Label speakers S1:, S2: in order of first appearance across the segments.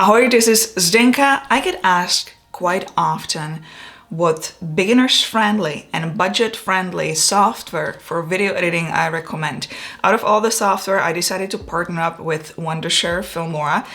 S1: Ahoy, this is Zdenka. I get asked quite often what beginners-friendly and budget-friendly software for video editing I recommend. Out of all the software, I decided to partner up with Wondershare Filmora.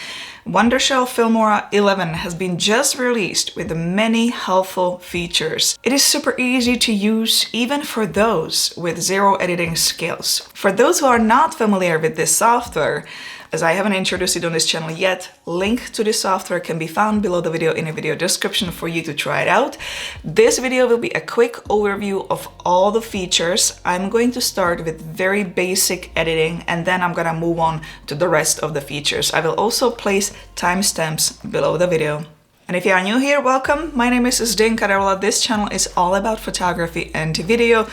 S1: Wondershare Filmora 11 has been just released with many helpful features. It is super easy to use even for those with zero editing skills. For those who are not familiar with this software, as I haven't introduced it on this channel yet, link to this software can be found below the video in the video description for you to try it out. This video will be a quick overview of all the features. I'm going to start with very basic editing and then I'm gonna move on to the rest of the features. I will also place timestamps below the video. And if you are new here, welcome. My name is Zdenka. Darula. This channel is all about photography and video,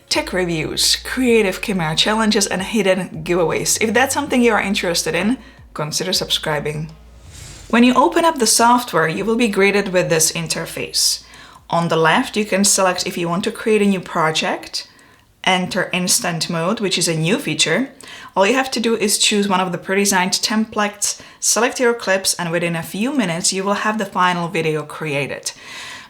S1: tech reviews, creative camera challenges, and hidden giveaways. If that's something you are interested in, consider subscribing. When you open up the software, you will be greeted with this interface. On the left, you can select if you want to create a new project, enter instant mode, which is a new feature. All you have to do is choose one of the pre-designed templates, select your clips, and within a few minutes, you will have the final video created.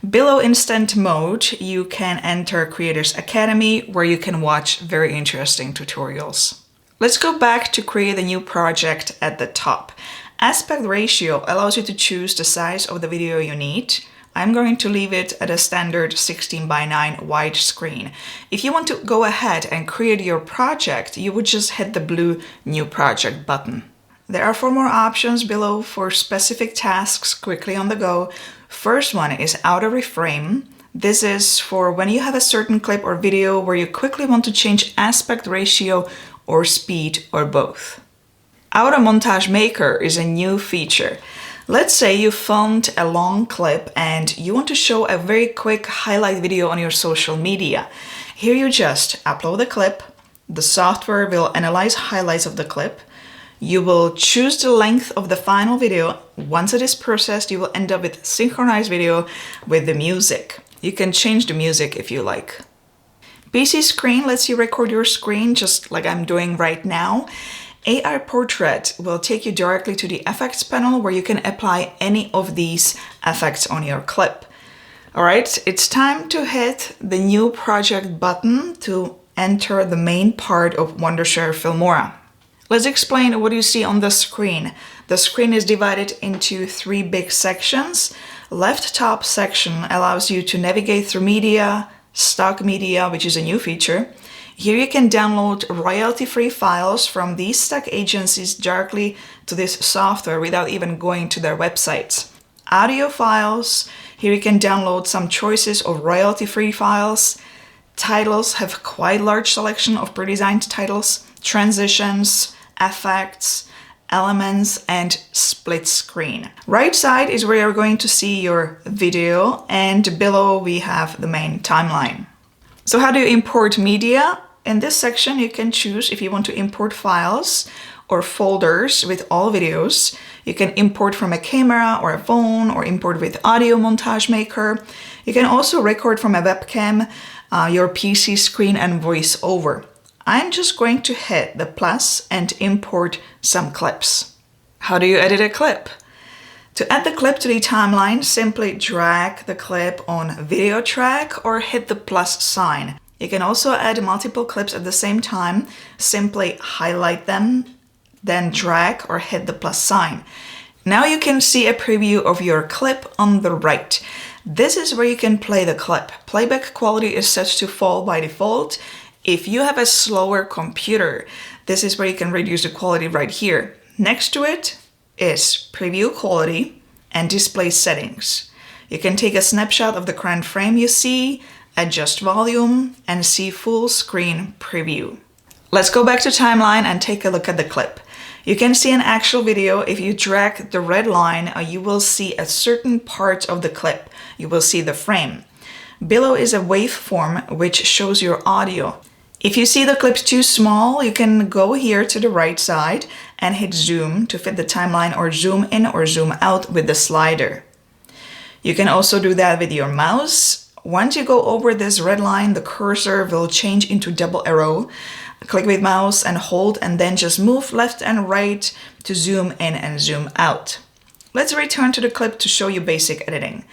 S1: Below instant mode, you can enter Creators Academy, where you can watch very interesting tutorials. Let's go back to create a new project at the top. Aspect ratio allows you to choose the size of the video you need. I'm going to leave it at a standard 16:9 widescreen. If you want to go ahead and create your project, you would just hit the blue New Project button. There are 4 more options below for specific tasks quickly on the go. First one is auto reframe. This is for when you have a certain clip or video where you quickly want to change aspect ratio or speed or both. Auto montage maker is a new feature. Let's say you filmed a long clip and you want to show a very quick highlight video on your social media. Here you just upload the clip. The software will analyze highlights of the clip. You will choose the length of the final video. Once it is processed, you will end up with synchronized video with the music. You can change the music if you like. PC screen lets you record your screen just like I'm doing right now. AI Portrait will take you directly to the effects panel where you can apply any of these effects on your clip. All right, it's time to hit the New Project button to enter the main part of Wondershare Filmora. Let's explain what you see on the screen. The screen is divided into 3 big sections. Left top section allows you to navigate through media, stock media, which is a new feature. Here you can download royalty-free files from these stock agencies directly to this software without even going to their websites. Audio files, here you can download some choices of royalty-free files. Titles have quite large selection of pre-designed titles, transitions, effects, elements, and split screen. Right side is where you're going to see your video, and below we have the main timeline. So how do you import media? In this section, you can choose if you want to import files or folders with all videos. You can import from a camera or a phone or import with Audio Montage Maker. You can also record from a webcam, your PC screen, and voice over. I'm just going to hit the plus and import some clips. How do you edit a clip? To add the clip to the timeline, simply drag the clip on video track or hit the plus sign. You can also add multiple clips at the same time. Simply highlight them, then drag or hit the plus sign. Now you can see a preview of your clip on the right. This is where you can play the clip. Playback quality is set to fall by default. If you have a slower computer, this is where you can reduce the quality right here. Next to it is preview quality and display settings. You can take a snapshot of the current frame you see, adjust volume, and see full screen preview. Let's go back to timeline and take a look at the clip. You can see an actual video. If you drag the red line, you will see a certain part of the clip. You will see the frame. Below is a waveform which shows your audio. If you see the clip too small, you can go here to the right side and hit zoom to fit the timeline, or zoom in or zoom out with the slider. You can also do that with your mouse. Once you go over this red line, the cursor will change into double arrow. Click with mouse and hold, and then just move left and right to zoom in and zoom out. Let's return to the clip to show you basic editing.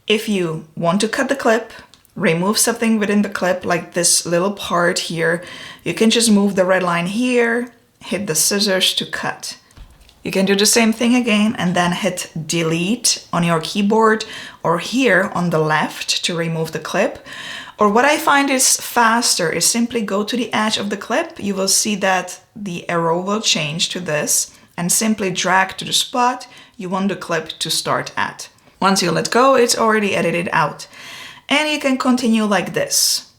S1: If you want to cut the clip, remove something within the clip, like this little part here, you can just move the red line here, hit the scissors to cut. You can do the same thing again and then hit delete on your keyboard or here on the left to remove the clip. Or what I find is faster is simply go to the edge of the clip. You will see that the arrow will change to this and simply drag to the spot you want the clip to start at. Once you let go, it's already edited out. And you can continue like this.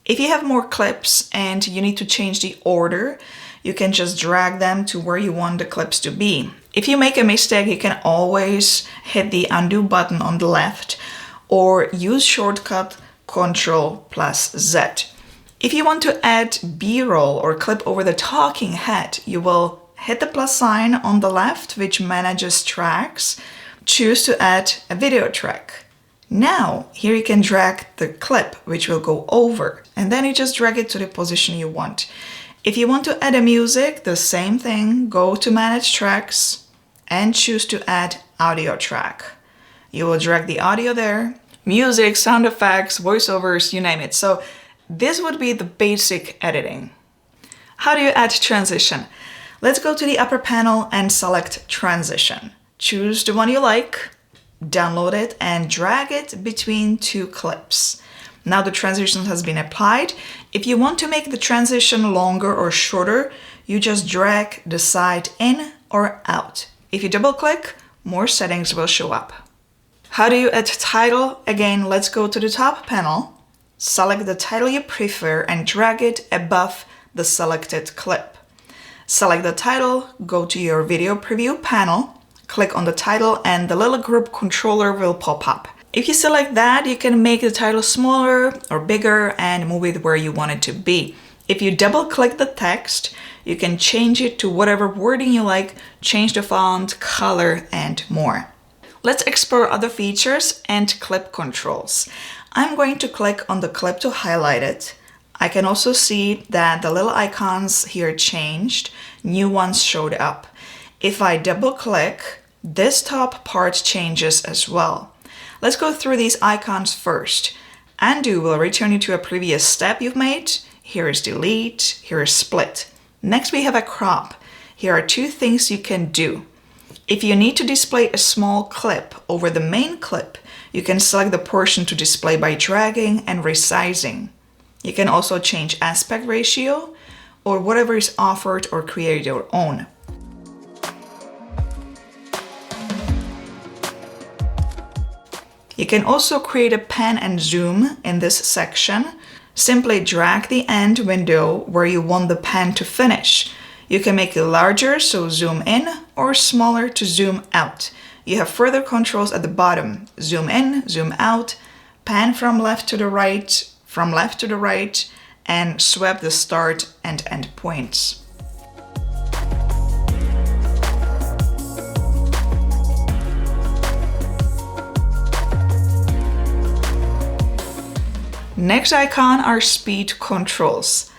S1: If you have more clips and you need to change the order, you can just drag them to where you want the clips to be. If you make a mistake, you can always hit the undo button on the left or use shortcut Ctrl+Z. If you want to add B-roll or clip over the talking head, you will hit the plus sign on the left, which manages tracks. Choose to add a video track. Now, here you can drag the clip, which will go over, and then you just drag it to the position you want. If you want to add a music, the same thing, go to Manage Tracks and choose to add audio track. You will drag the audio there. Music, sound effects, voiceovers, you name it. So this would be the basic editing. How do you add transition? Let's go to the upper panel and select transition. Choose the one you like, download it and drag it between two clips. Now the transition has been applied. If you want to make the transition longer or shorter, you just drag the side in or out. If you double click, more settings will show up. How do you add title? Again, let's go to the top panel, select the title you prefer and drag it above the selected clip. Select the title, go to your video preview panel, click on the title and the little group controller will pop up. If you select that, you can make the title smaller or bigger and move it where you want it to be. If you double click the text, you can change it to whatever wording you like, change the font, color, and more. Let's explore other features and clip controls. I'm going to click on the clip to highlight it. I can also see that the little icons here changed, new ones showed up. If I double click, this top part changes as well. Let's go through these icons first. Undo will return you to a previous step you've made. Here is delete, here is split. Next we have a crop. Here are two things you can do. If you need to display a small clip over the main clip, you can select the portion to display by dragging and resizing. You can also change aspect ratio or whatever is offered or create your own. You can also create a pan and zoom in this section. Simply drag the end window where you want the pan to finish. You can make it larger, so zoom in, or smaller to zoom out. You have further controls at the bottom. Zoom in, zoom out, pan from left to the right, and swap the start and end points. Next icon are speed controls.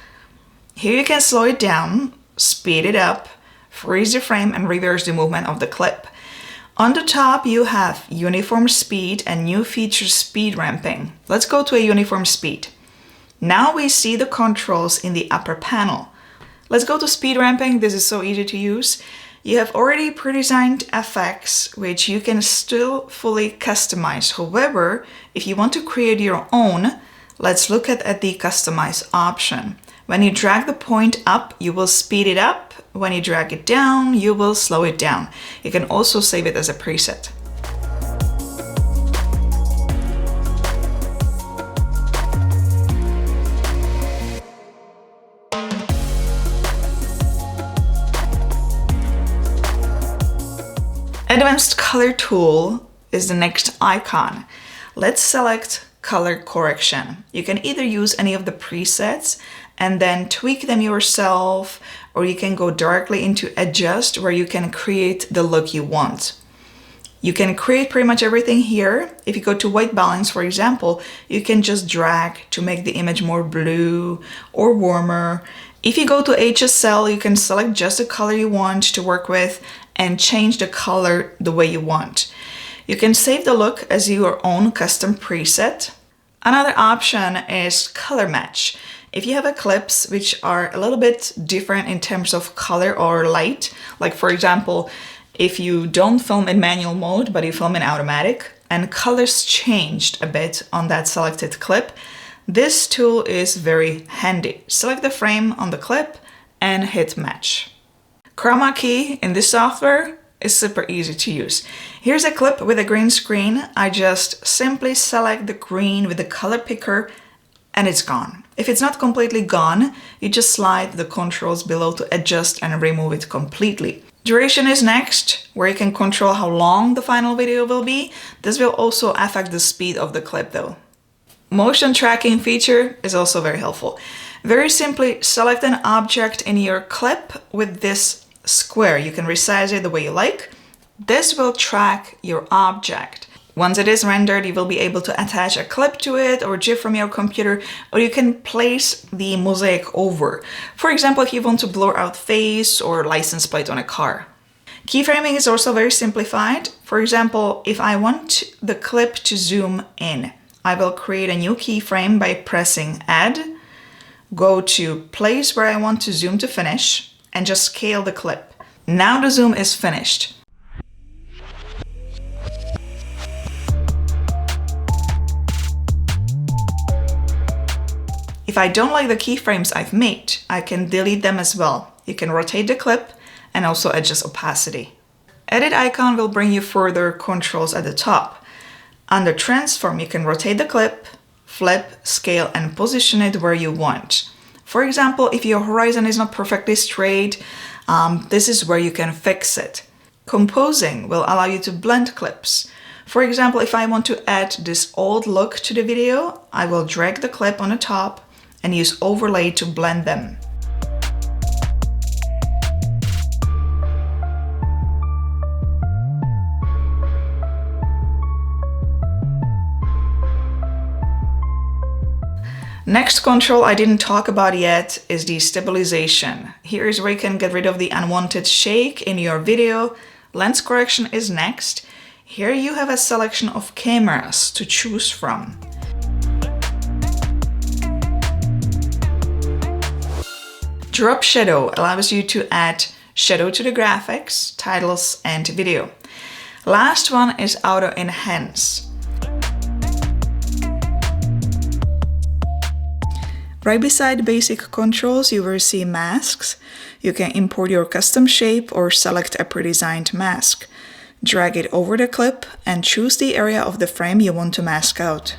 S1: Here you can slow it down, speed it up, freeze the frame and reverse the movement of the clip. On the top you have uniform speed and new feature speed ramping. Let's go to a uniform speed. Now we see the controls in the upper panel. Let's go to speed ramping. This is so easy to use. You have already pre-designed effects which you can still fully customize. However, if you want to create your own, let's look at the customize option. When you drag the point up, you will speed it up. When you drag it down, you will slow it down. You can also save it as a preset. Advanced color tool is the next icon. Let's select color correction. You can either use any of the presets and then tweak them yourself, or you can go directly into adjust where you can create the look you want. You can create pretty much everything here. If you go to white balance, for example, you can just drag to make the image more blue or warmer. If you go to HSL, you can select just the color you want to work with and change the color the way you want. You can save the look as your own custom preset. Another option is color match. If you have clips which are a little bit different in terms of color or light, like for example, if you don't film in manual mode, but you film in automatic, and colors changed a bit on that selected clip, this tool is very handy. Select the frame on the clip and hit match. Chroma key in this software is super easy to use. Here's a clip with a green screen. I just simply select the green with the color picker and it's gone. If it's not completely gone, you just slide the controls below to adjust and remove it completely. Duration is next, where you can control how long the final video will be. This will also affect the speed of the clip though. Motion tracking feature is also very helpful. Very simply, select an object in your clip with this square. You can resize it the way you like. This will track your object. Once it is rendered, you will be able to attach a clip to it or GIF from your computer, or you can place the mosaic over. For example, if you want to blur out face or license plate on a car. Keyframing is also very simplified. For example, if I want the clip to zoom in, I will create a new keyframe by pressing Add, go to place where I want to zoom to finish, and just scale the clip. Now the zoom is finished. If I don't like the keyframes I've made, I can delete them as well. You can rotate the clip and also adjust opacity. Edit icon will bring you further controls at the top. Under transform, you can rotate the clip, flip, scale, and position it where you want. For example, if your horizon is not perfectly straight, this is where you can fix it. Composing will allow you to blend clips. For example, if I want to add this old look to the video, I will drag the clip on the top and use overlay to blend them. Next control I didn't talk about yet is the stabilization. Here is where you can get rid of the unwanted shake in your video. Lens correction is next. Here you have a selection of cameras to choose from. Drop shadow allows you to add shadow to the graphics, titles, and video. Last one is auto enhance. Right beside basic controls, you will see masks. You can import your custom shape or select a pre-designed mask. Drag it over the clip and choose the area of the frame you want to mask out.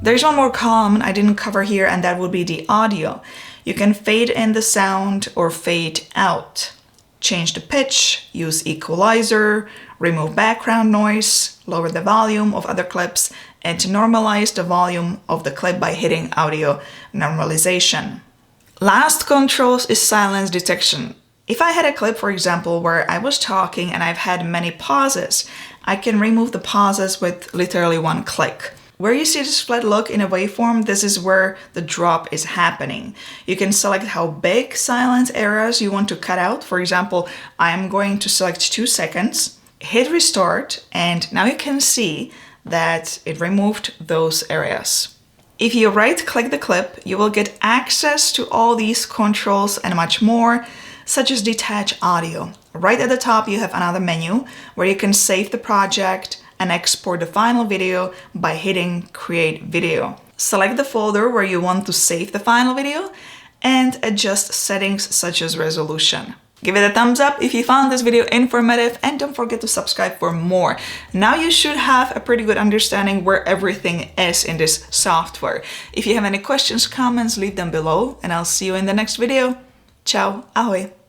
S1: There's one more column I didn't cover here, and that would be the audio. You can fade in the sound or fade out. Change the pitch, use equalizer, remove background noise, lower the volume of other clips, and normalize the volume of the clip by hitting audio normalization. Last controls is silence detection. If I had a clip, for example, where I was talking and I've had many pauses, I can remove the pauses with literally one click. Where you see this flat look in a waveform, this is where the drop is happening. You can select how big silence areas you want to cut out. For example, I'm going to select 2 seconds, hit restart, and now you can see that it removed those areas. If you right-click the clip, you will get access to all these controls and much more, such as detach audio. Right at the top, you have another menu where you can save the project and export the final video by hitting Create Video. Select the folder where you want to save the final video and adjust settings such as resolution. Give it a thumbs up if you found this video informative, and don't forget to subscribe for more. Now you should have a pretty good understanding where everything is in this software. If you have any questions, comments, leave them below, and I'll see you in the next video. Ciao, ahoj!